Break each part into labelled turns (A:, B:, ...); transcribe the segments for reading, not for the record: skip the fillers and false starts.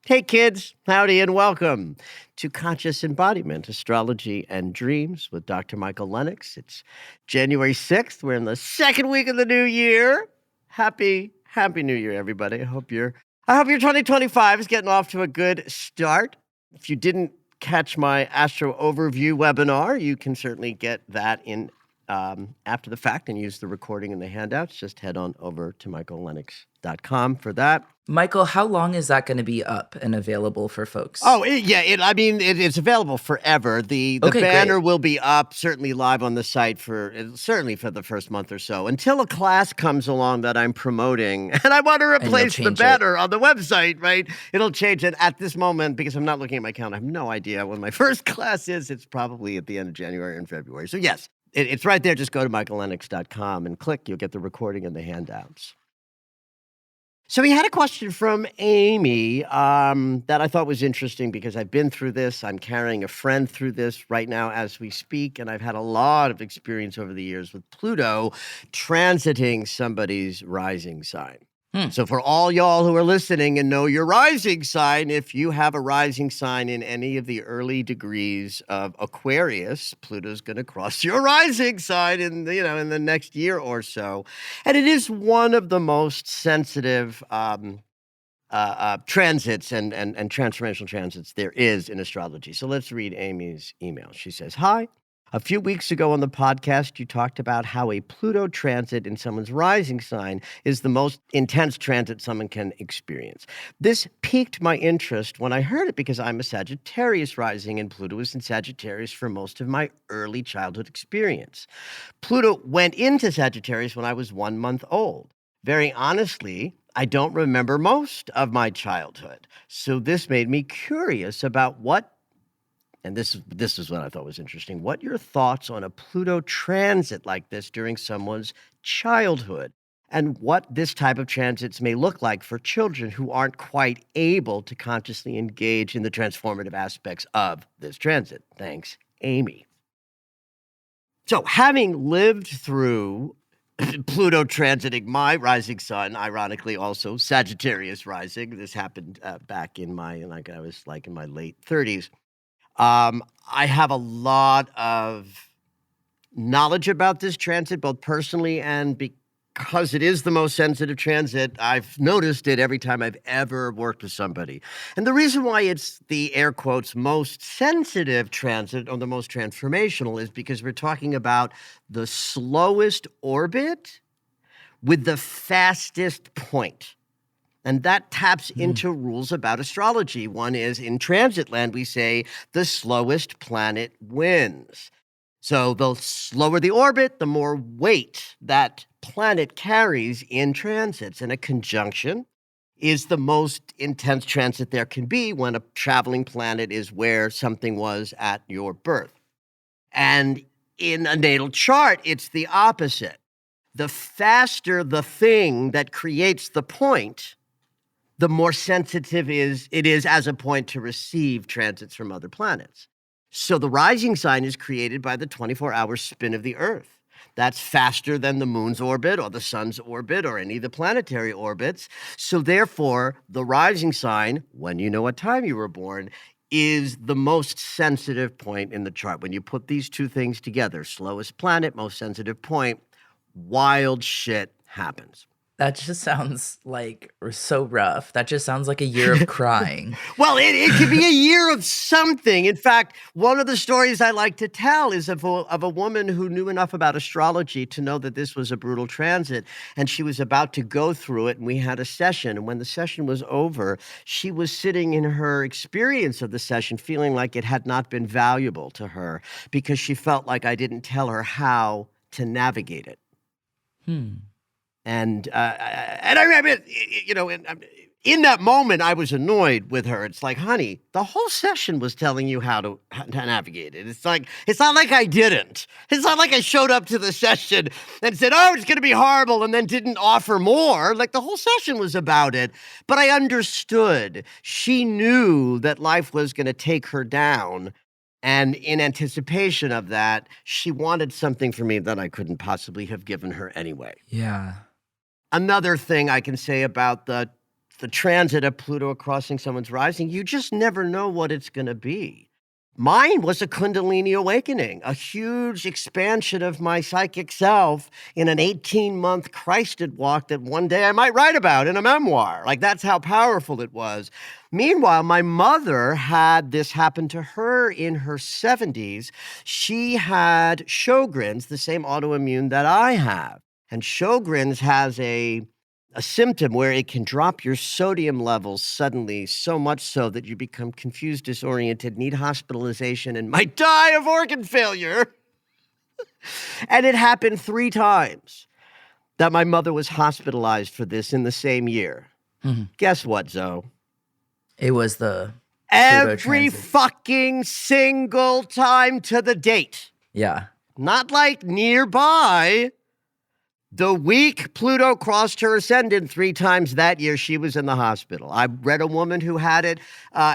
A: Hey kids, howdy and welcome to Conscious Embodiment, Astrology and Dreams with Dr. Michael Lennox. It's January 6th. We're in the second week of the new year. Happy New Year, everybody. I hope your 2025 is getting off to a good start. If you didn't catch my Astro Overview webinar, you can certainly get that in after the fact and use the recording in the handouts. Just head on over to michaellennox.com for that.
B: Michael, how long is that going to be up and available for folks?
A: It's available forever. The banner will be up, certainly live on the site certainly for the first month or so, until a class comes along that I'm promoting, and I want to replace the banner on the website, right? It'll change it at this moment because I'm not looking at my calendar. I have no idea when my first class is. It's probably at the end of January and February. So yes, it's right there. Just go to michaellennox.com and click. You'll get the recording and the handouts. So we had a question from Amy that I thought was interesting because I've been through this. I'm carrying a friend through this right now as we speak, and I've had a lot of experience over the years with Pluto transiting somebody's rising sign. So for all y'all who are listening and know your rising sign, if you have a rising sign in any of the early degrees of Aquarius, Pluto's going to cross your rising sign in the next year or so. And it is one of the most sensitive transits and transformational transits there is in astrology. So let's read Amy's email. She says, "Hi. A few weeks ago on the podcast, you talked about how a Pluto transit in someone's rising sign is the most intense transit someone can experience. This piqued my interest when I heard it because I'm a Sagittarius rising and Pluto was in Sagittarius for most of my early childhood experience. Pluto went into Sagittarius when I was 1 month old. Very honestly, I don't remember most of my childhood. So this made me curious about and this is what I thought was interesting. What your thoughts on a Pluto transit like this during someone's childhood, and what this type of transits may look like for children who aren't quite able to consciously engage in the transformative aspects of this transit. Thanks, Amy." So having lived through Pluto transiting my rising sun, ironically also Sagittarius rising, this happened back in my late 30s. I have a lot of knowledge about this transit, both personally and because it is the most sensitive transit. I've noticed it every time I've ever worked with somebody. And the reason why it's the air quotes most sensitive transit or the most transformational is because we're talking about the slowest orbit with the fastest point. And that taps into rules about astrology. One is in transit land, we say the slowest planet wins. So the slower the orbit, the more weight that planet carries in transits. And a conjunction is the most intense transit there can be when a traveling planet is where something was at your birth. And in a natal chart, it's the opposite. The faster the thing that creates the point, the more sensitive it is as a point to receive transits from other planets. So the rising sign is created by the 24-hour spin of the Earth. That's faster than the moon's orbit or the sun's orbit or any of the planetary orbits. So therefore, the rising sign, when you know what time you were born, is the most sensitive point in the chart. When you put these two things together, slowest planet, most sensitive point, wild shit happens.
B: That just sounds like so rough. That just sounds like a year of crying.
A: Well, it could be a year of something. In fact, one of the stories I like to tell is of a woman who knew enough about astrology to know that this was a brutal transit, and she was about to go through it, and we had a session. And when the session was over, she was sitting in her experience of the session feeling like it had not been valuable to her because she felt like I didn't tell her how to navigate it.
B: Hmm.
A: And I mean, you know, in that moment, I was annoyed with her. It's like, honey, the whole session was telling you how to navigate it. It's not like I didn't. It's not like I showed up to the session and said, oh, it's going to be horrible, and then didn't offer more. Like the whole session was about it. But I understood. She knew that life was going to take her down. And in anticipation of that, she wanted something from me that I couldn't possibly have given her anyway.
B: Yeah.
A: Another thing I can say about the transit of Pluto crossing someone's rising, you just never know what it's going to be. Mine was a Kundalini awakening, a huge expansion of my psychic self in an 18-month Christed walk that one day I might write about in a memoir. Like, that's how powerful it was. Meanwhile, my mother had this happen to her in her 70s. She had Sjogren's, the same autoimmune that I have. And Sjogren's has a symptom where it can drop your sodium levels suddenly, so much so that you become confused, disoriented, need hospitalization, and might die of organ failure. And it happened 3 times that my mother was hospitalized for this in the same year.
B: Mhm.
A: Guess what, Zoe?
B: It was the Pluto
A: Every
B: transit.
A: fucking single time to the date.
B: Yeah.
A: Not like nearby. The week Pluto crossed her ascendant 3 times that year, she was in the hospital. I read a woman who had it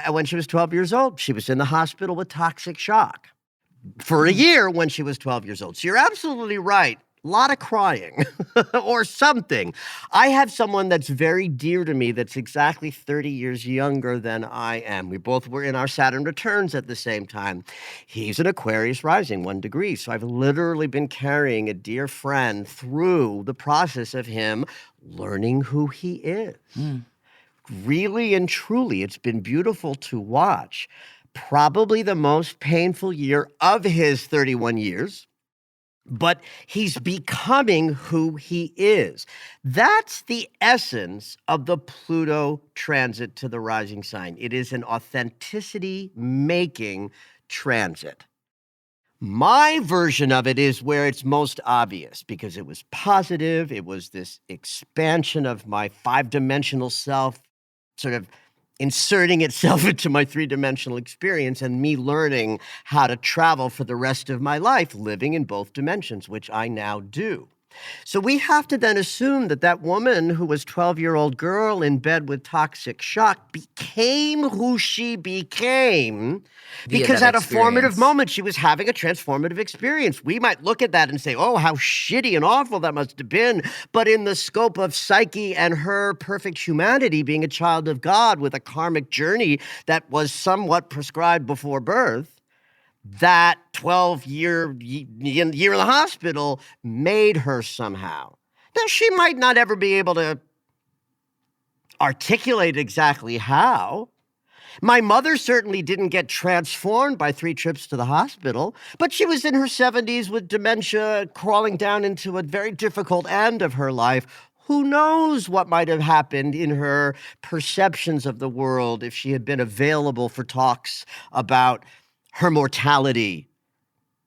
A: when she was 12 years old. She was in the hospital with toxic shock for a year when she was 12 years old. So you're absolutely right. A lot of crying or something. I have someone that's very dear to me that's exactly 30 years younger than I am. We both were in our Saturn returns at the same time. He's an Aquarius rising, 1 degree. So I've literally been carrying a dear friend through the process of him learning who he is. Really and truly, it's been beautiful to watch. Probably the most painful year of his 31 years. But he's becoming who he is. That's the essence of the Pluto transit to the rising sign. It is an authenticity-making transit. My version of it is where it's most obvious because it was positive. It was this expansion of my 5-dimensional self, sort of inserting itself into my 3-dimensional experience and me learning how to travel for the rest of my life, living in both dimensions, which I now do. So we have to then assume that that woman who was 12-year-old girl in bed with toxic shock became who she became
B: Via
A: because
B: that
A: at a formative
B: experience.
A: moment, she was having a transformative experience. We might look at that and say, oh, how shitty and awful that must have been. But in the scope of psyche and her perfect humanity, being a child of God with a karmic journey that was somewhat prescribed before birth, that 12-year year in the hospital made her somehow. Now, she might not ever be able to articulate exactly how. My mother certainly didn't get transformed by 3 trips to the hospital, but she was in her 70s with dementia, crawling down into a very difficult end of her life. Who knows what might have happened in her perceptions of the world if she had been available for talks about her mortality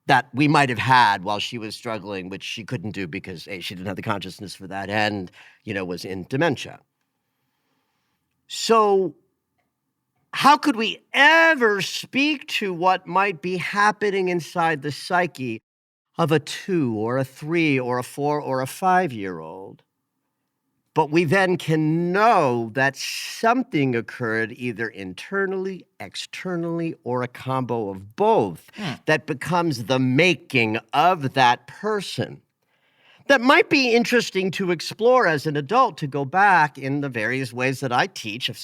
A: that we might have had while she was struggling, which she couldn't do because A, she didn't have the consciousness for that, and, was in dementia. So how could we ever speak to what might be happening inside the psyche of a 2 or a 3 or a 4 or a 5-year-old? But we then can know that something occurred either internally, externally, or a combo of both that becomes the making of that person. That might be interesting to explore as an adult, to go back in the various ways that I teach of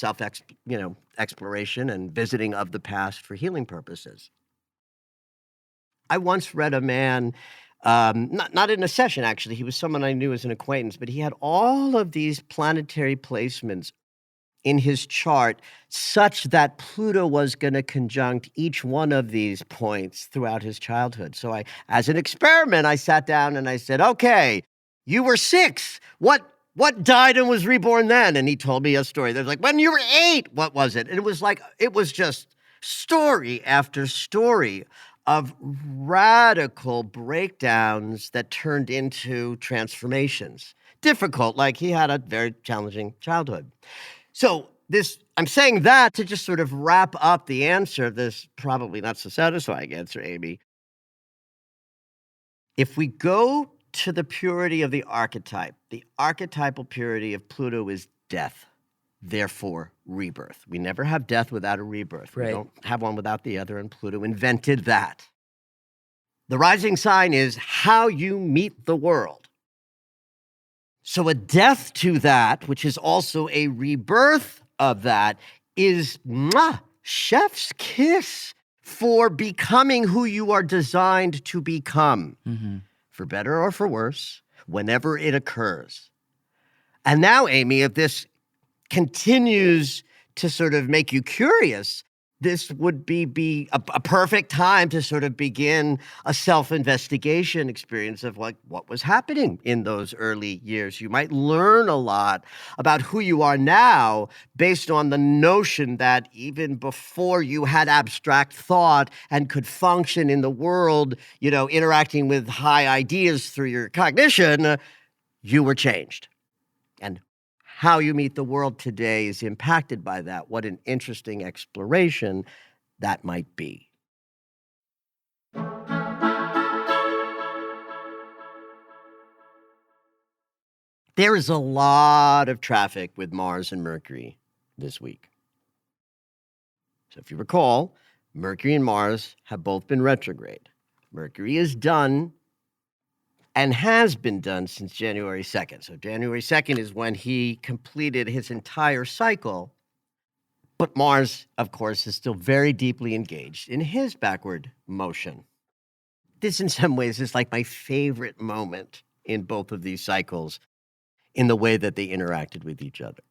A: exploration and visiting of the past for healing purposes. I once read a man Not in a session, actually. He was someone I knew as an acquaintance, but he had all of these planetary placements in his chart such that Pluto was going to conjunct each one of these points throughout his childhood. So as an experiment, I sat down and I said, okay, you were 6. What died and was reborn then? And he told me a story. There's like, when you were 8, what was it? And it was just story after story of radical breakdowns that turned into transformations. Difficult, like he had a very challenging childhood. So I'm saying that to just sort of wrap up the answer, this probably not so satisfying answer, Amy. If we go to the purity of the archetypal purity of Pluto is death, therefore rebirth. We never have death without a rebirth.
B: Right.
A: We don't have one without the other, and Pluto invented that. The rising sign is how you meet the world. So a death to that, which is also a rebirth of that, is chef's kiss for becoming who you are designed to become, for better or for worse, whenever it occurs. And now, Amy, if this continues to sort of make you curious, this would be a perfect time to sort of begin a self-investigation experience of what was happening in those early years. You might learn a lot about who you are now based on the notion that even before you had abstract thought and could function in the world, interacting with high ideas through your cognition, you were changed. And how you meet the world today is impacted by that. What an interesting exploration that might be. There is a lot of traffic with Mars and Mercury this week. So if you recall, Mercury and Mars have both been retrograde. Mercury is done and has been done since January 2nd. So January 2nd is when he completed his entire cycle. But Mars, of course, is still very deeply engaged in his backward motion. This, in some ways, is like my favorite moment in both of these cycles in the way that they interacted with each other.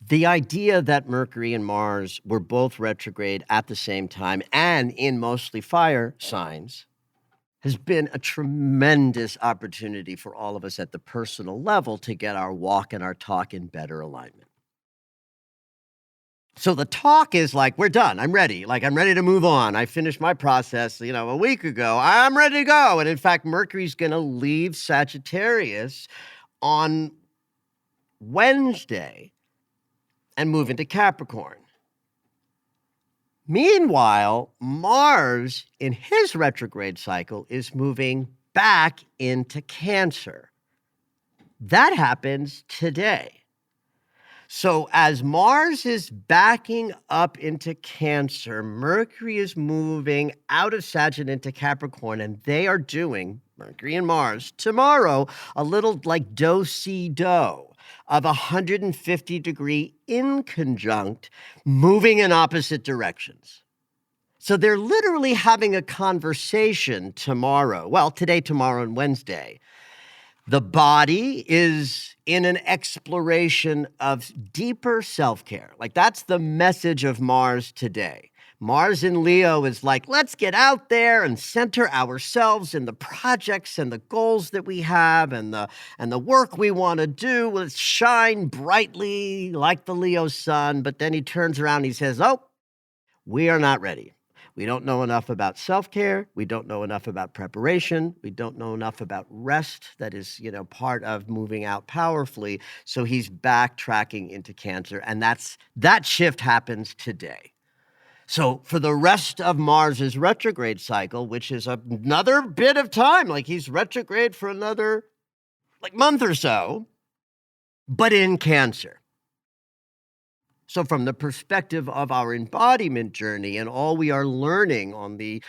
A: The idea that Mercury and Mars were both retrograde at the same time and in mostly fire signs has been a tremendous opportunity for all of us at the personal level to get our walk and our talk in better alignment. So the talk is like, we're done. I'm ready. I'm ready to move on. I finished my process, a week ago. I'm ready to go. And in fact, Mercury's going to leave Sagittarius on Wednesday and move into Capricorn. Meanwhile, Mars, in his retrograde cycle, is moving back into Cancer. That happens today. So as Mars is backing up into Cancer, Mercury is moving out of Sagittarius into Capricorn, and they are doing, Mercury and Mars, tomorrow, a little like do-si-do of 150-degree inconjunct, moving in opposite directions. So they're literally having a conversation tomorrow. Well, today, tomorrow, and Wednesday. The body is in an exploration of deeper self-care. That's the message of Mars today. Mars in Leo is like, let's get out there and center ourselves in the projects and the goals that we have and the work we want to do. Let's shine brightly like the Leo sun. But then he turns around and he says, oh, we are not ready. We don't know enough about self-care. We don't know enough about preparation. We don't know enough about rest. That is, part of moving out powerfully. So he's backtracking into Cancer. And that shift happens today. So for the rest of Mars's retrograde cycle, which is another bit of time, he's retrograde for another month or so, but in Cancer. So from the perspective of our embodiment journey and all we are learning on the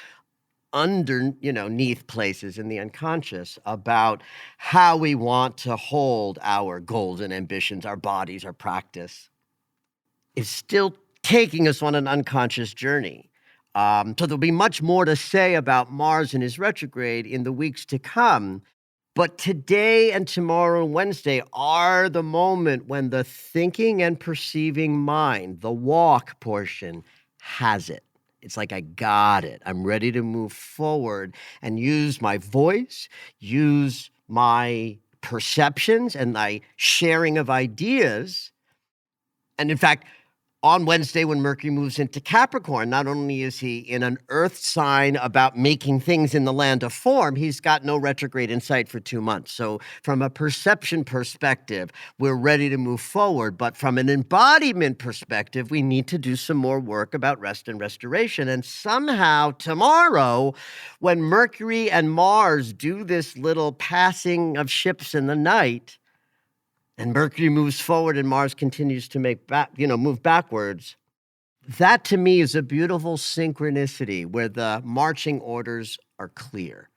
A: underneath places in the unconscious about how we want to hold our goals and ambitions, our bodies, our practice, is still taking us on an unconscious journey So there'll be much more to say about Mars and his retrograde in the weeks to come. But today and tomorrow and Wednesday are the moment when the thinking and perceiving mind, the walk portion, has it. It's like, I got it. I'm ready to move forward and use my voice, use my perceptions and my sharing of ideas. And in fact, on Wednesday, when Mercury moves into Capricorn, not only is he in an earth sign about making things in the land of form, he's got no retrograde in sight for 2 months. So from a perception perspective, we're ready to move forward. But from an embodiment perspective, we need to do some more work about rest and restoration. And somehow tomorrow, when Mercury and Mars do this little passing of ships in the night, and Mercury moves forward and Mars continues to move backwards. That to me is a beautiful synchronicity where the marching orders are clear.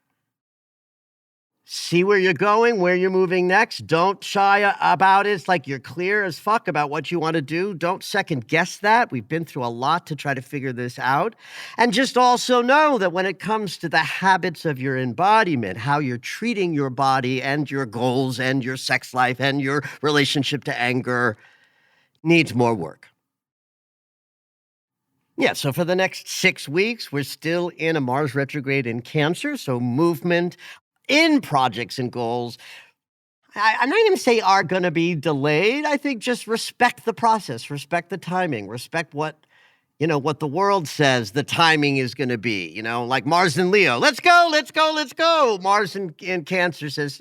A: See where you're going, where you're moving next. Don't shy about it. It's like you're clear as fuck about what you want to do. Don't second guess that. We've been through a lot to try to figure this out. And just also know that when it comes to the habits of your embodiment, how you're treating your body and your goals and your sex life and your relationship to anger needs more work. Yeah, so for the next 6 weeks, we're still in a Mars retrograde in Cancer, so movement in projects and goals, I'm not going to say are going to be delayed. I think just respect the process, respect the timing, respect what the world says the timing is going to be. Like Mars and Leo, let's go, let's go, let's go. Mars in Cancer says,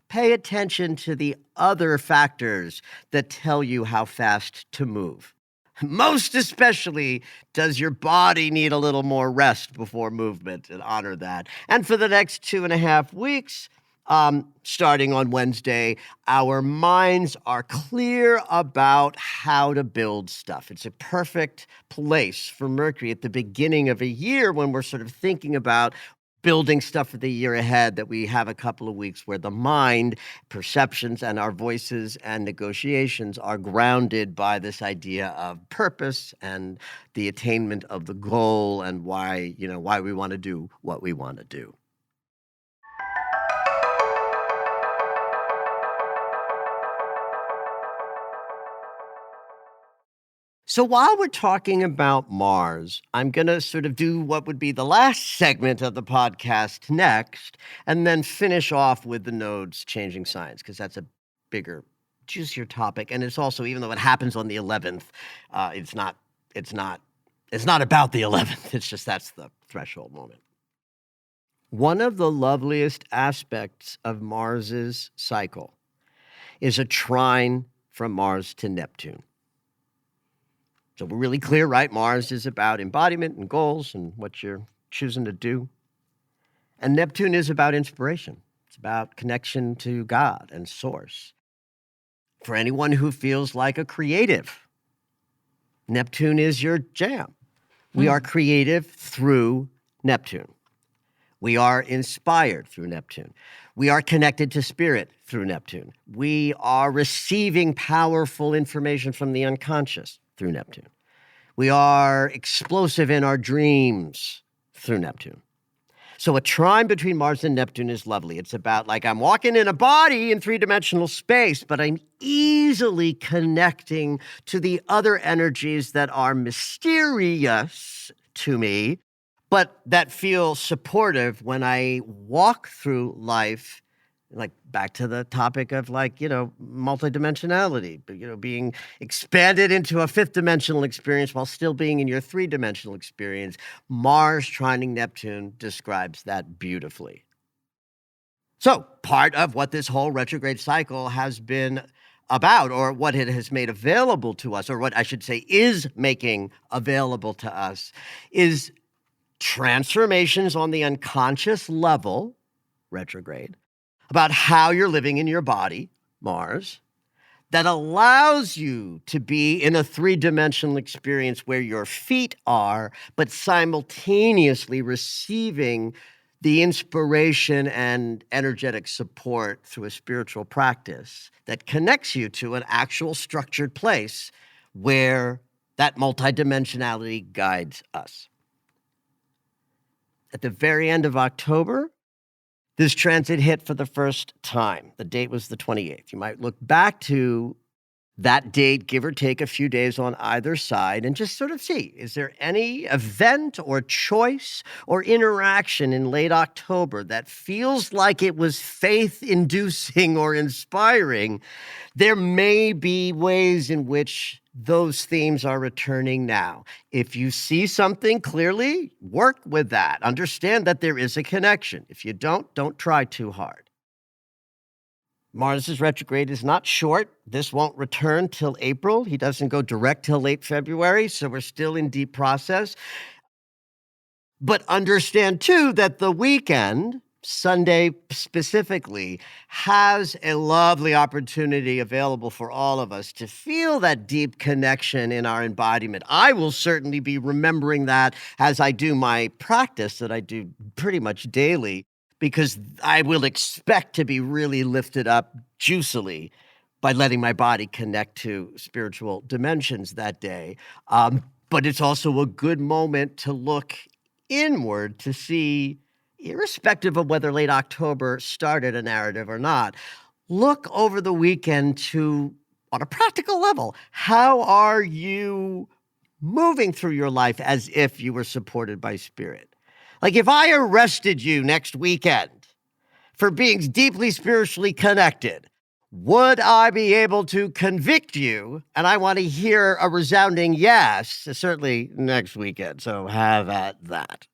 A: pay attention to the other factors that tell you how fast to move. Most especially, does your body need a little more rest before movement, and honor that. And for the next 2.5 weeks, starting on Wednesday, our minds are clear about how to build stuff. It's a perfect place for Mercury at the beginning of a year when we're sort of thinking about building stuff for the year ahead, that we have a couple of weeks where the mind, perceptions, and our voices and negotiations are grounded by this idea of purpose and the attainment of the goal and why we want to do what we want to do. So while we're talking about Mars, I'm going to sort of do what would be the last segment of the podcast next, and then finish off with the nodes changing signs, because that's a bigger, juicier topic. And it's also, even though it happens on the 11th, it's not about the 11th. It's just that's the threshold moment. One of the loveliest aspects of Mars's cycle is a trine from Mars to Neptune. So we're really clear, right? Mars is about embodiment and goals and what you're choosing to do. And Neptune is about inspiration. It's about connection to God and source. For anyone who feels like a creative, Neptune is your jam. We are creative through Neptune. We are inspired through Neptune. We are connected to spirit through Neptune. We are receiving powerful information from the unconscious through Neptune. We are explosive in our dreams through Neptune. So a trine between Mars and Neptune is lovely. It's about like I'm walking in a body in three-dimensional space, but I'm easily connecting to the other energies that are mysterious to me, but that feel supportive when I walk through life, like back to the topic of multidimensionality, being expanded into a fifth dimensional experience while still being in your three-dimensional experience. Mars trining Neptune describes that beautifully. So part of what this whole retrograde cycle has been about, or what it has made available to us, or what I should say is making available to us, is transformations on the unconscious level, retrograde, about how you're living in your body, Mars, that allows you to be in a three-dimensional experience where your feet are, but simultaneously receiving the inspiration and energetic support through a spiritual practice that connects you to an actual structured place where that multidimensionality guides us. At the very end of October, this transit hit for the first time. The date was the 28th. You might look back to that date, give or take a few days on either side, and just sort of see, is there any event or choice or interaction in late October that feels like it was faith-inducing or inspiring? There may be ways in which those themes are returning now. If you see something clearly, work with that. Understand that there is a connection. If you don't try too hard. Mars' retrograde is not short. This won't return till April. He doesn't go direct till late February, so we're still in deep process. But understand, too, that the weekend, Sunday specifically, has a lovely opportunity available for all of us to feel that deep connection in our embodiment. I will certainly be remembering that as I do my practice that I do pretty much daily, because I will expect to be really lifted up juicily by letting my body connect to spiritual dimensions that day. But it's also a good moment to look inward to see, irrespective of whether late October started a narrative or not, look over the weekend to, on a practical level, how are you moving through your life as if you were supported by spirit? Like if I arrested you next weekend for being deeply spiritually connected, would I be able to convict you? And I want to hear a resounding yes, certainly next weekend. So have at that.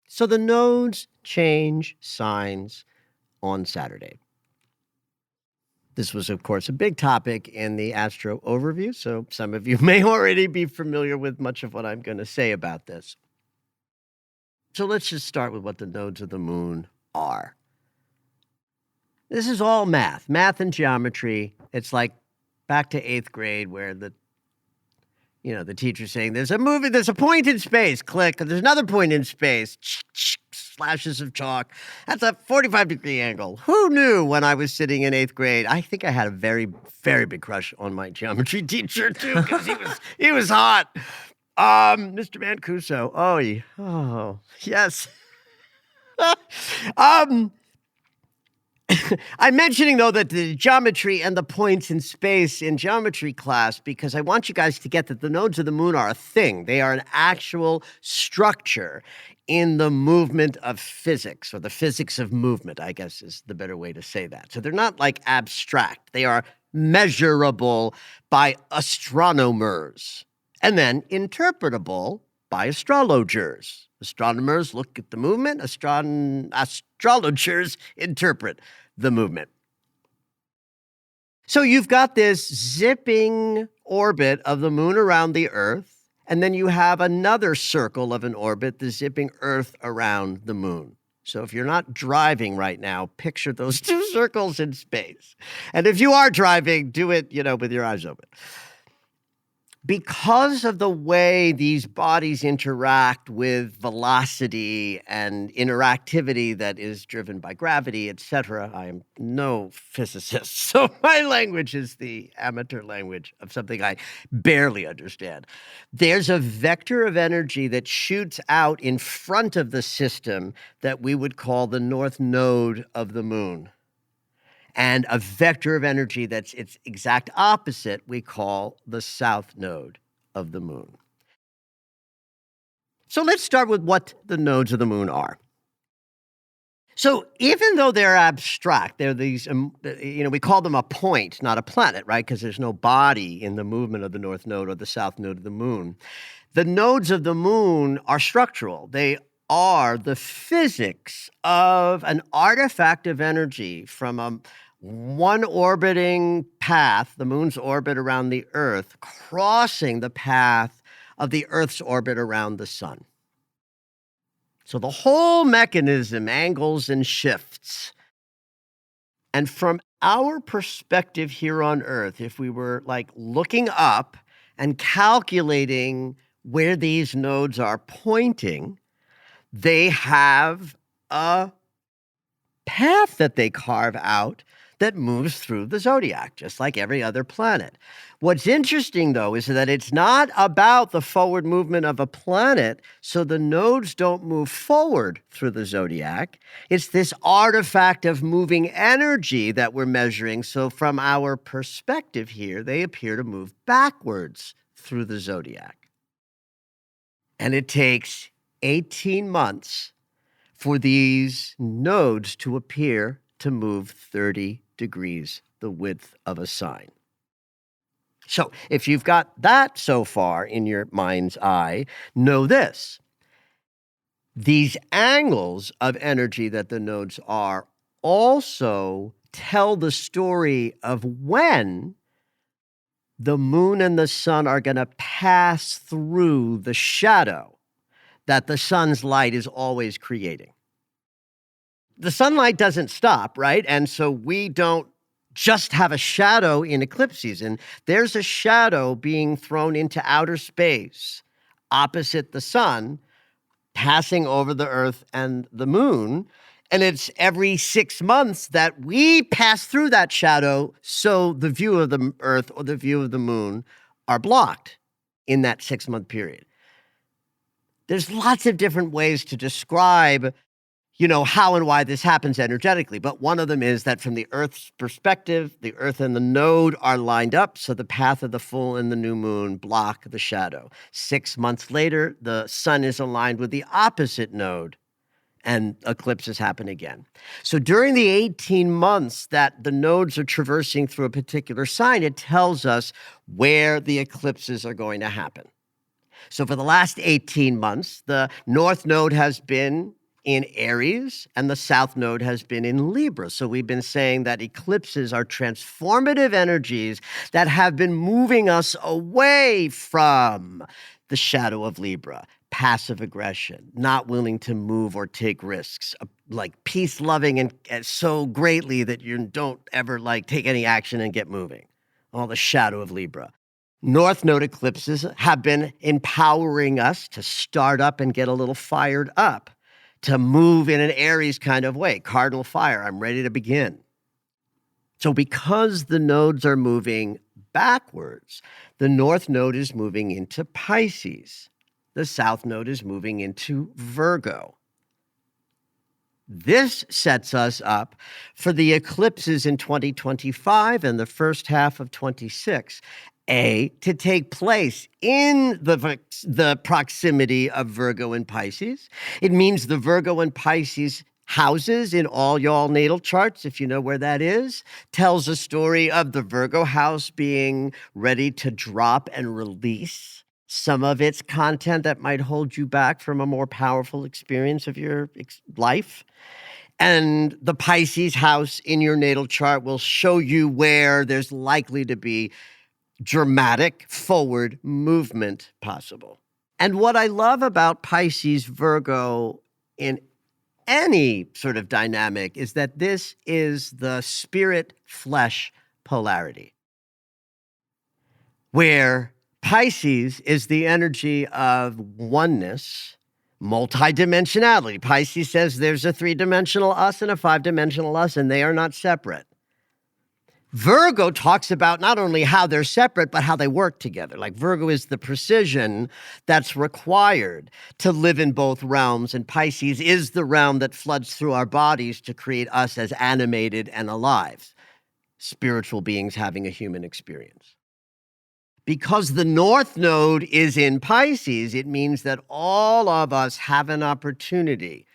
A: So the nodes change signs on Saturday. This was, of course, a big topic in the Astro Overview, so some of you may already be familiar with much of what I'm going to say about this. So let's just start with what the nodes of the moon are. This is all math and geometry. It's like back to 8th grade where the teacher's saying there's a point in space, click, and there's another point in space, slashes of chalk. That's a 45-degree angle. Who knew when I was sitting in 8th grade? I think I had a very, very big crush on my geometry teacher, too, because he was hot. Mr. Mancuso. Oh, yes. I'm mentioning, though, that the geometry and the points in space in geometry class, because I want you guys to get that the nodes of the moon are a thing. They are an actual structure in the movement of physics, or the physics of movement, I guess is the better way to say that. So they're not like abstract. They are measurable by astronomers and then interpretable by astrologers. Astronomers look at the movement, astrologers interpret the movement. So you've got this zipping orbit of the moon around the Earth, and then you have another circle of an orbit, the zipping Earth around the moon. So if you're not driving right now, picture those two circles in space. And if you are driving, do it, with your eyes open. Because of the way these bodies interact with velocity and interactivity that is driven by gravity, etc., I am no physicist, so my language is the amateur language of something I barely understand. There's a vector of energy that shoots out in front of the system that we would call the north node of the moon. And a vector of energy that's its exact opposite we call the south node of the moon. So let's start with what the nodes of the moon are. So even though they're abstract, they're these, we call them a point, not a planet, right? Because there's no body in the movement of the north node or the south node of the moon. The nodes of the moon are structural. They are the physics of an artifact of energy from one orbiting path, the moon's orbit around the Earth, crossing the path of the Earth's orbit around the sun. So the whole mechanism angles and shifts. And from our perspective here on Earth, if we were like looking up and calculating where these nodes are pointing, they have a path that they carve out that moves through the zodiac, just like every other planet. What's interesting, though, is that it's not about the forward movement of a planet, so the nodes don't move forward through the zodiac. It's this artifact of moving energy that we're measuring. So from our perspective here, they appear to move backwards through the zodiac. And it takes 18 months for these nodes to appear to move 30 degrees, the width of a sign. So if you've got that so far in your mind's eye, know this. These angles of energy that the nodes are also tell the story of when the moon and the sun are going to pass through the shadow that the sun's light is always creating. The sunlight doesn't stop, right? And so we don't just have a shadow in eclipse season. There's a shadow being thrown into outer space opposite the sun, passing over the earth and the moon. And it's every 6 months that we pass through that shadow, so the view of the earth or the view of the moon are blocked in that 6-month period. There's lots of different ways to describe how and why this happens energetically. But one of them is that from the Earth's perspective, the Earth and the node are lined up, so the path of the full and the new moon block the shadow. 6 months later, the sun is aligned with the opposite node, and eclipses happen again. So during the 18 months that the nodes are traversing through a particular sign, it tells us where the eclipses are going to happen. So for the last 18 months, the North Node has been in Aries, and the South Node has been in Libra. So we've been saying that eclipses are transformative energies that have been moving us away from the shadow of Libra, passive aggression, not willing to move or take risks, like peace-loving and so greatly that you don't ever take any action and get moving. All the shadow of Libra. North Node eclipses have been empowering us to start up and get a little fired up, to move in an Aries kind of way. Cardinal fire, I'm ready to begin. So because the nodes are moving backwards, the North Node is moving into Pisces. The South Node is moving into Virgo. This sets us up for the eclipses in 2025 and the first half of 26. To take place in the proximity of Virgo and Pisces. It means the Virgo and Pisces houses in all y'all natal charts, if you know where that is, tells a story of the Virgo house being ready to drop and release some of its content that might hold you back from a more powerful experience of your life. And the Pisces house in your natal chart will show you where there's likely to be dramatic forward movement possible. And what I love about Pisces Virgo in any sort of dynamic is that this is the spirit-flesh polarity, where Pisces is the energy of oneness, multidimensionality. Pisces says there's a 3-dimensional us and a 5-dimensional us, and they are not separate. Virgo talks about not only how they're separate, but how they work together. Like Virgo is the precision that's required to live in both realms, and Pisces is the realm that floods through our bodies to create us as animated and alive, spiritual beings having a human experience. Because the North Node is in Pisces, it means that all of us have an opportunity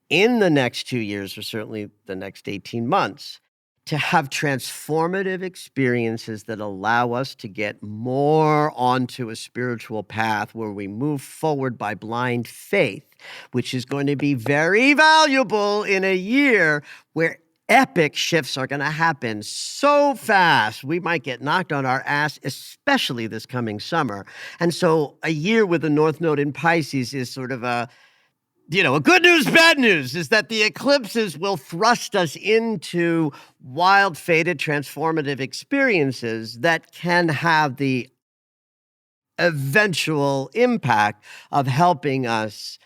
A: in the next 2 years, or certainly the next 18 months, to have transformative experiences that allow us to get more onto a spiritual path where we move forward by blind faith, which is going to be very valuable in a year where epic shifts are going to happen so fast. We might get knocked on our ass, especially this coming summer. And so a year with the North Node in Pisces is sort of a good news, bad news is that the eclipses will thrust us into wild, fated, transformative experiences that can have the eventual impact of helping us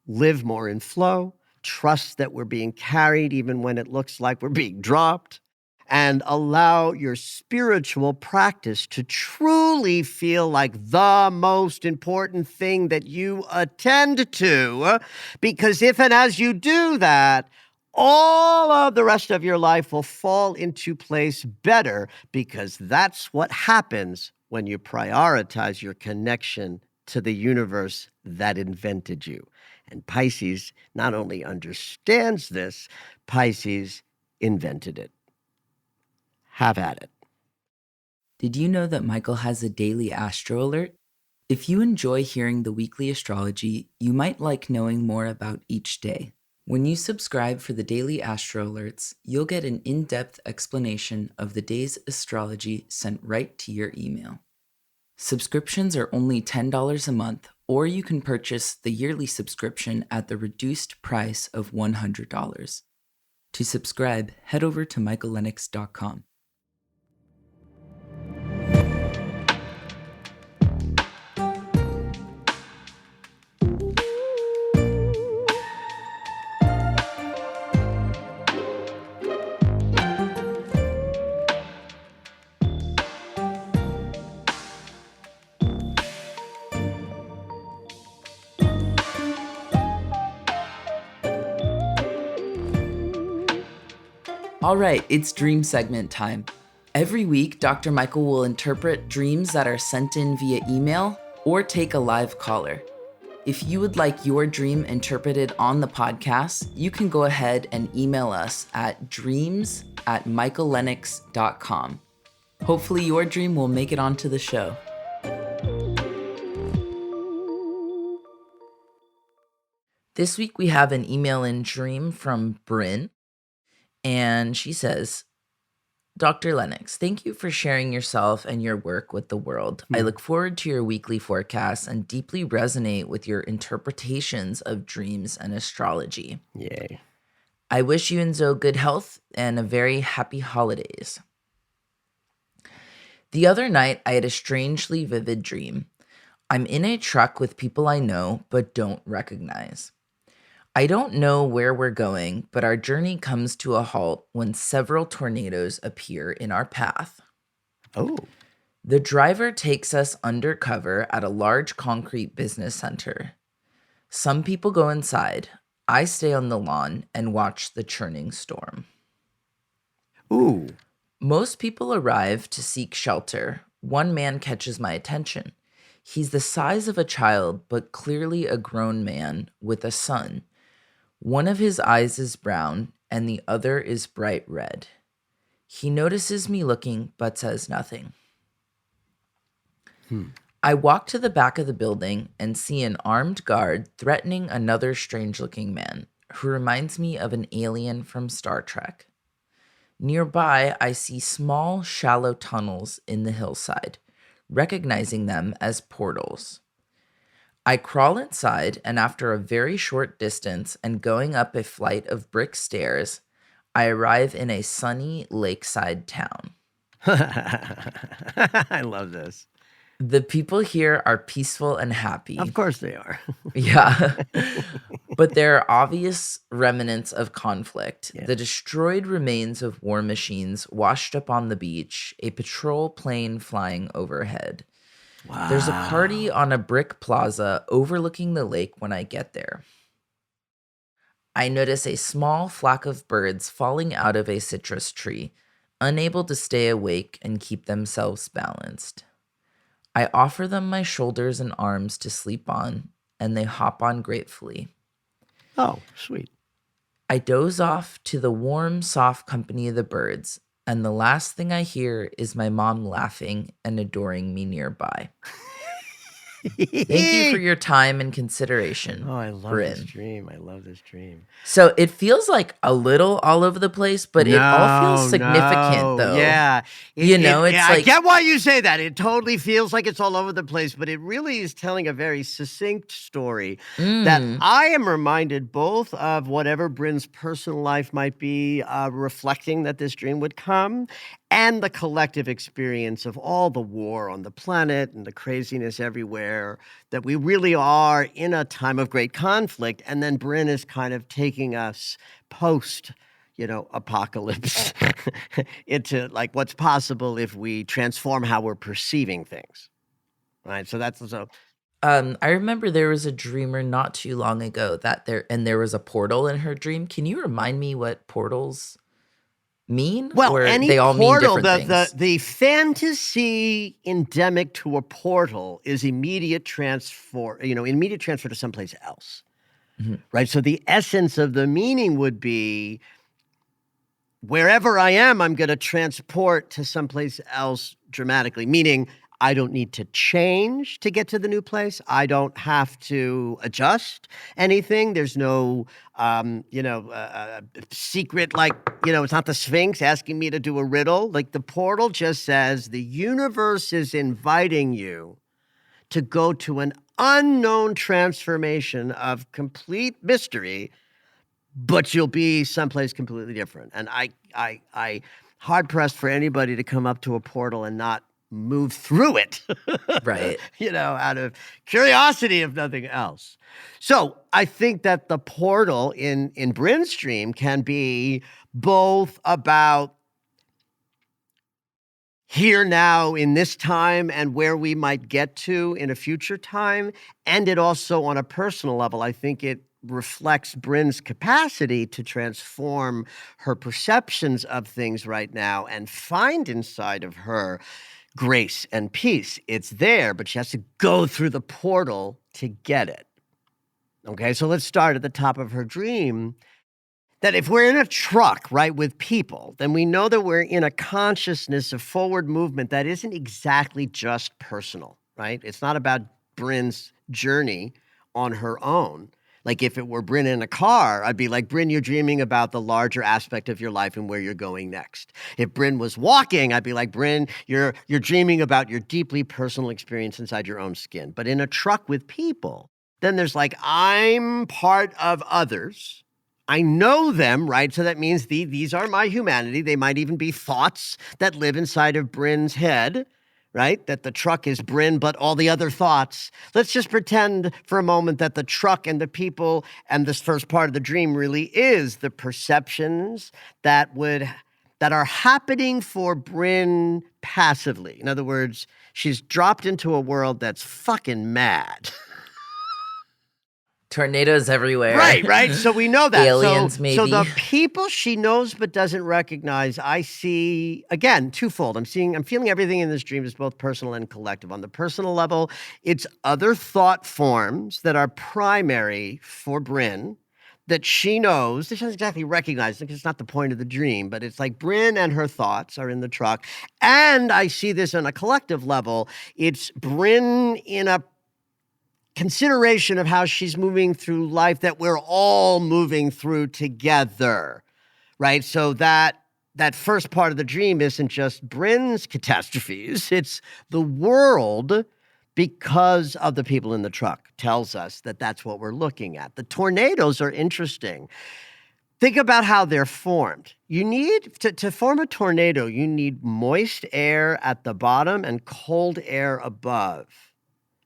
A: live more in flow, trust that we're being carried even when it looks like we're being dropped, and allow your spiritual practice to truly feel like the most important thing that you attend to. Because if and as you do that, all of the rest of your life will fall into place better, because that's what happens when you prioritize your connection to the universe that invented you. And Pisces not only understands this, Pisces invented it. Have at it.
B: Did you know that Michael has a daily astro alert? If you enjoy hearing the weekly astrology, you might like knowing more about each day. When you subscribe for the daily astro alerts, you'll get an in-depth explanation of the day's astrology sent right to your email. Subscriptions are only $10 a month, or you can purchase the yearly subscription at the reduced price of $100. To subscribe, head over to michaellennox.com. All right, it's dream segment time. Every week, Dr. Michael will interpret dreams that are sent in via email or take a live caller. If you would like your dream interpreted on the podcast, you can go ahead and email us at dreams@michaellennox.com. Hopefully your dream will make it onto the show. This week we have an email in dream from Bryn, and she says, Dr. Lennox, thank you for sharing yourself and your work with the world. I look forward to your weekly forecasts and deeply resonate with your interpretations of dreams and astrology.
A: Yay.
B: I wish you and Zoe good health and a very happy holidays. The other night, I had a strangely vivid dream. I'm in a truck with people I know but don't recognize. I don't know where we're going, but our journey comes to a halt when several tornadoes appear in our path.
A: Oh.
B: The driver takes us undercover at a large concrete business center. Some people go inside. I stay on the lawn and watch the churning storm.
A: Ooh.
B: Most people arrive to seek shelter. One man catches my attention. He's the size of a child, but clearly a grown man with a son. One of his eyes is brown, and the other is bright red. He notices me looking, but says nothing. I walk to the back of the building and see an armed guard threatening another strange-looking man, who reminds me of an alien from Star Trek. Nearby, I see small, shallow tunnels in the hillside, recognizing them as portals. I crawl inside, and after a very short distance and going up a flight of brick stairs, I arrive in a sunny lakeside town.
A: I love this.
B: The people here are peaceful and happy.
A: Of course they are.
B: Yeah. But there are obvious remnants of conflict.
A: Yeah.
B: The destroyed remains of war machines washed up on the beach, a patrol plane flying overhead.
A: Wow.
B: There's a party on a brick plaza overlooking the lake when I get there. I notice a small flock of birds falling out of a citrus tree, unable to stay awake and keep themselves balanced. I offer them my shoulders and arms to sleep on, and they hop on gratefully.
A: Oh, sweet.
B: I doze off to the warm, soft company of the birds, and the last thing I hear is my mom laughing and adoring me nearby. Thank you for your time and consideration.
A: Oh, I love
B: Bryn.
A: this dream. I love this dream.
B: So it feels like a little all over the place, but it all feels significant, though.
A: Yeah.
B: It's
A: I
B: like...
A: get why you say that. It totally feels like it's all over the place, but it really is telling a very succinct story that I am reminded both of whatever Bryn's personal life might be reflecting that this dream would come, and the collective experience of all the war on the planet and the craziness everywhere. where that we really are in a time of great conflict, and then Bryn is kind of taking us post, apocalypse into like what's possible if we transform how we're perceiving things, right? So that's so.
B: I remember there was a dreamer not too long ago there was a portal in her dream. Can you remind me what portals mean,
A: Well,
B: or
A: any
B: they all mean
A: portal,
B: different things?
A: the fantasy endemic to a portal is immediate transfer, immediate transfer to someplace else,
B: Mhm.
A: right? So the essence of the meaning would be wherever I am, I'm going to transport to someplace else dramatically, meaning I don't need to change to get to the new place. I don't have to adjust anything. There's no, secret, like, it's not the Sphinx asking me to do a riddle. Like the portal just says the universe is inviting you to go to an unknown transformation of complete mystery, but you'll be someplace completely different. And I hard pressed for anybody to come up to a portal and not move through it,
B: Right.
A: out of curiosity, if nothing else. So I think that the portal in Bryn's dream can be both about here now in this time and where we might get to in a future time. And it also, on a personal level, I think it reflects Bryn's capacity to transform her perceptions of things right now and find inside of her grace and peace. It's there, but she has to go through the portal to get it. Okay, so let's start at the top of her dream. That if we're in a truck, right, with people, then we know that we're in a consciousness of forward movement that isn't exactly just personal, right? It's not about Bryn's journey on her own. Like if it were Bryn in a car, I'd be like, Bryn, you're dreaming about the larger aspect of your life and where you're going next. If Bryn was walking, I'd be like, Bryn, you're dreaming about your deeply personal experience inside your own skin. But in a truck with people, then there's like, I'm part of others. I know them, right? So that means these are my humanity. They might even be thoughts that live inside of Bryn's head, right? That the truck is Bryn, but all the other thoughts. Let's just pretend for a moment that the truck and the people and this first part of the dream really is the perceptions that are happening for Bryn passively. In other words, she's dropped into a world that's fucking mad.
B: Tornadoes everywhere.
A: Right. So we know that.
B: Aliens,
A: So
B: maybe.
A: the people she knows but doesn't recognize, I see, again, twofold. I'm feeling everything in this dream is both personal and collective. On the personal level, it's other thought forms that are primary for Bryn that she knows. She doesn't exactly recognize them because it's not the point of the dream, but it's like Bryn and her thoughts are in the truck. And I see this on a collective level. It's Bryn in a consideration of how she's moving through life that we're all moving through together, right? So that first part of the dream isn't just Bryn's catastrophes, it's the world because of the people in the truck tells us that that's what we're looking at. The tornadoes are interesting. Think about how they're formed. You need to form a tornado, you need moist air at the bottom and cold air above.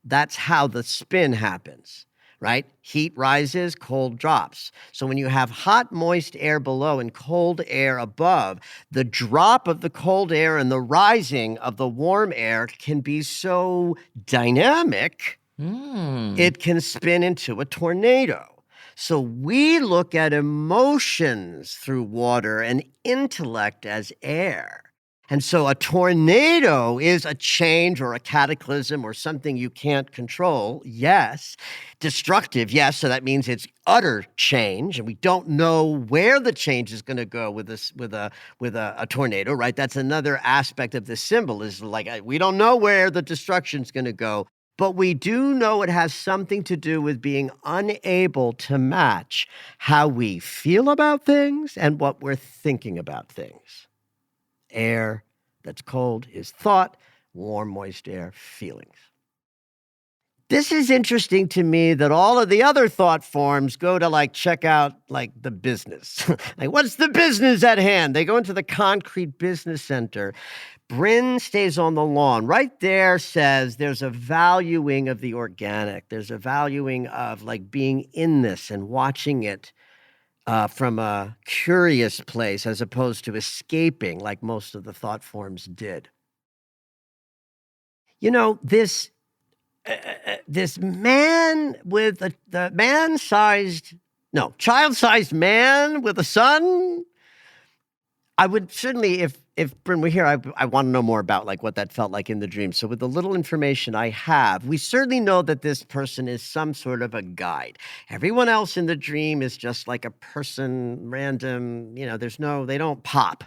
A: That's how the spin happens, right? Heat rises, cold drops. So when you have hot, moist air below and cold air above, the drop of the cold air and the rising of the warm air can be so dynamic, it can spin into a tornado. So we look at emotions through water and intellect as air. And so a tornado is a change or a cataclysm or something you can't control. Yes. Destructive. Yes. So that means it's utter change. And we don't know where the change is going to go with a tornado, right? That's another aspect of this symbol is like, we don't know where the destruction's going to go, but we do know it has something to do with being unable to match how we feel about things and what we're thinking about things. Air that's cold is thought, warm, moist air, feelings. This is interesting to me that all of the other thought forms go to like check out like the business. Like, what's the business at hand? They go into the concrete business center. Bryn stays on the lawn. Right there says there's a valuing of the organic. There's a valuing of like being in this and watching it from a curious place as opposed to escaping like most of the thought forms did. You know, this man with the child-sized man with a son. I would certainly, if Bryn were here, I want to know more about like what that felt like in the dream. So with the little information I have, we certainly know that this person is some sort of a guide. Everyone else in the dream is just like a person, random, they don't pop.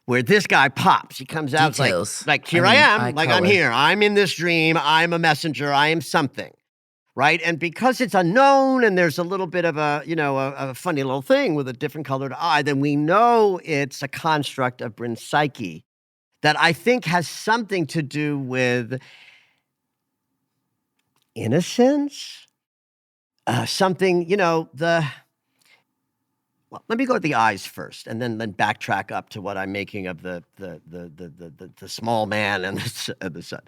A: Where this guy pops, he comes out
B: Details.
A: like here I am,
B: eye
A: like I'm
B: color.
A: here, I'm in this dream, I'm a messenger, I am something. Right. And because it's unknown and there's a little bit of a funny little thing with a different colored eye, then we know it's a construct of Bryn's psyche that I think has something to do with innocence. Something, well, let me go with the eyes first and then backtrack up to what I'm making of the small man and the sun.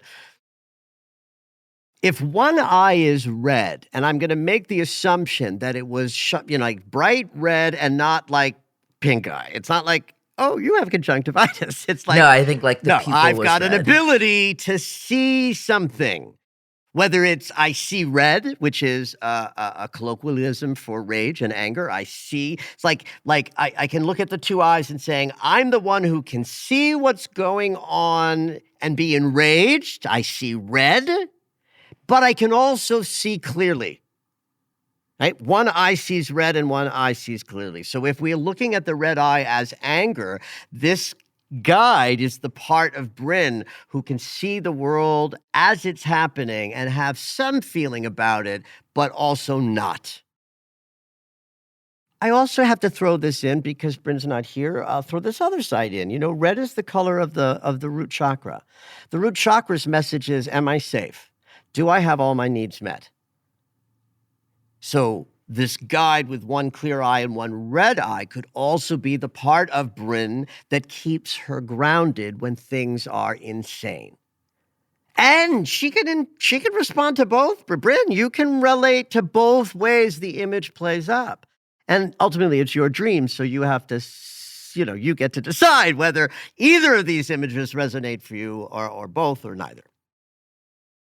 A: If one eye is red, and I'm going to make the assumption that it was, like bright red and not like pink eye. It's not like, oh, you have conjunctivitis. It's like,
B: no, I think like the pupil
A: I've
B: was
A: got
B: red.
A: an ability to see something. Whether it's I see red, which is a colloquialism for rage and anger. I see. It's like I can look at the two eyes and saying, I'm the one who can see what's going on and be enraged. I see red. But I can also see clearly, right? One eye sees red and one eye sees clearly. So if we're looking at the red eye as anger, this guide is the part of Bryn who can see the world as it's happening and have some feeling about it, but also not. I also have to throw this in because Bryn's not here. I'll throw this other side in. Red is the color of the root chakra. The root chakra's message is, am I safe? Do I have all my needs met? So this guide with one clear eye and one red eye could also be the part of Bryn that keeps her grounded when things are insane. And she can respond to both. Bryn, you can relate to both ways the image plays up. And ultimately, it's your dream, so you have to, you get to decide whether either of these images resonate for you or both or neither.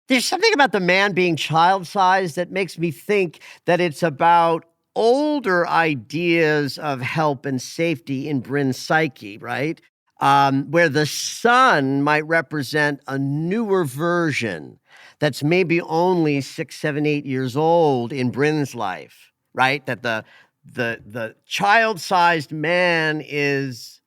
A: There's something about the man being child-sized that makes me think that it's about older ideas of help and safety in Bryn's psyche, right? Where the sun might represent a newer version that's maybe only 6, 7, 8 years old in Bryn's life, right? That the child-sized man is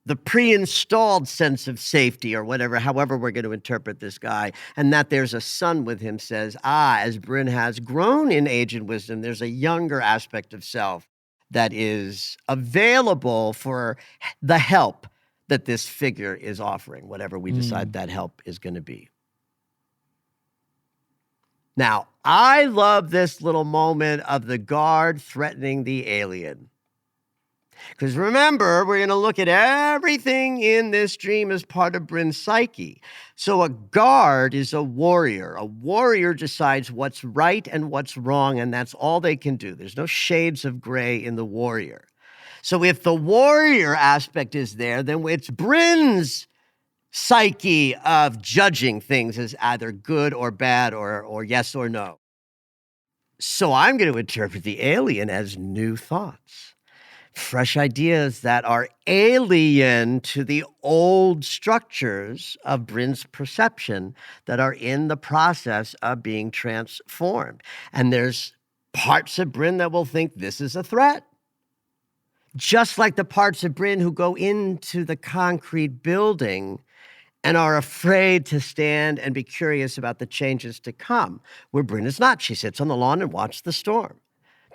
A: the pre-installed sense of safety or whatever, however we're going to interpret this guy, and that there's a son with him says, as Bryn has grown in age and wisdom, there's a younger aspect of self that is available for the help that this figure is offering, whatever we decide that help is going to be. Now, I love this little moment of the guard threatening the alien. Because remember, we're going to look at everything in this dream as part of Bryn's psyche. So a guard is a warrior. A warrior decides what's right and what's wrong, and that's all they can do. There's no shades of gray in the warrior. So if the warrior aspect is there, then it's Bryn's psyche of judging things as either good or bad or yes or no. So I'm going to interpret the alien as new thoughts. Fresh ideas that are alien to the old structures of Bryn's perception that are in the process of being transformed. And there's parts of Bryn that will think this is a threat. Just like the parts of Bryn who go into the concrete building and are afraid to stand and be curious about the changes to come, where Bryn is not. She sits on the lawn and watches the storm.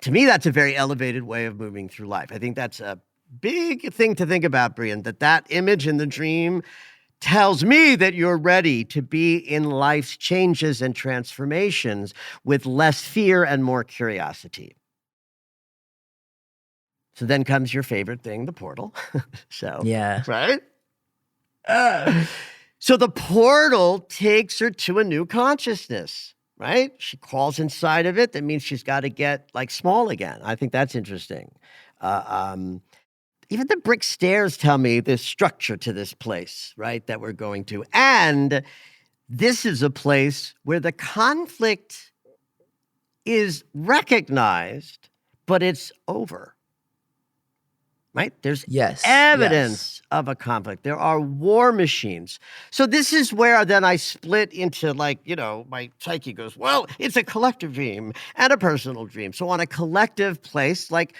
A: To me, that's a very elevated way of moving through life. I think that's a big thing to think about, Brian, that image in the dream tells me that you're ready to be in life's changes and transformations with less fear and more curiosity. So then comes your favorite thing, the portal.
B: Yeah.
A: Right? So the portal takes her to a new consciousness, right? She crawls inside of it. That means she's got to get like small again. I think that's interesting. Uh, um, Even the brick stairs tell me there's structure to this place, right? That we're going to. And this is a place where the conflict is recognized, but it's over. Right? There's
B: Yes.
A: evidence of a conflict. There are war machines. So this is where then I split into like, my psyche goes, well, it's a collective dream and a personal dream. So on a collective place, like,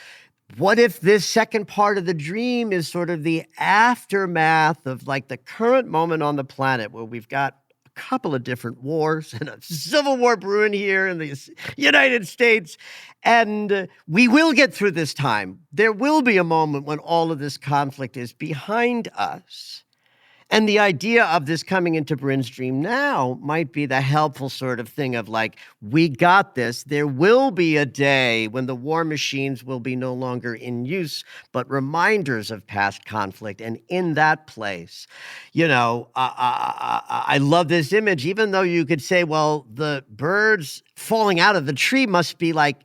A: what if this second part of the dream is sort of the aftermath of like the current moment on the planet where we've got a couple of different wars and a civil war brewing here in the United States. And we will get through this time. There will be a moment when all of this conflict is behind us. And the idea of this coming into Bryn's dream now might be the helpful sort of thing of like, we got this. There will be a day when the war machines will be no longer in use, but reminders of past conflict. And in that place, I love this image, even though you could say, well, the birds falling out of the tree must be like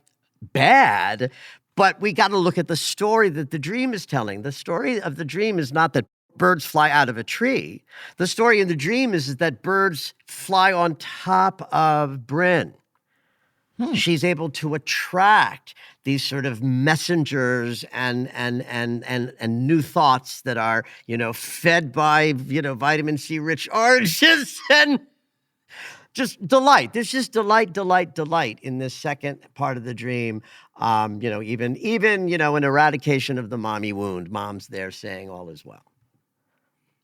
A: bad. But we got to look at the story that the dream is telling. The story of the dream is not that birds fly out of a tree. The story in the dream is that birds fly on top of Bryn. She's able to attract these sort of messengers and new thoughts that are, fed by, vitamin C rich oranges and just delight. There's just delight in this second part of the dream. Even an eradication of the mommy wound. Mom's there saying all is well.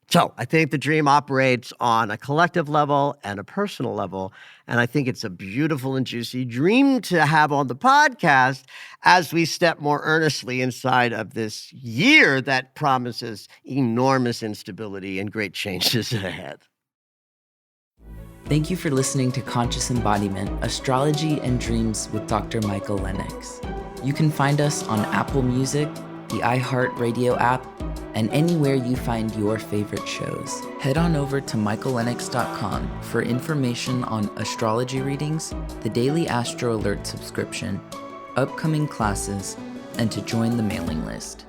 A: So I think the dream operates on a collective level and a personal level. And I think it's a beautiful and juicy dream to have on the podcast as we step more earnestly inside of this year that promises enormous instability and great changes ahead.
B: Thank you for listening to Conscious Embodiment, Astrology and Dreams with Dr. Michael Lennox. You can find us on Apple Music, the iHeartRadio app, and anywhere you find your favorite shows. Head on over to michaellennox.com for information on astrology readings, the Daily Astro Alert subscription, upcoming classes, and to join the mailing list.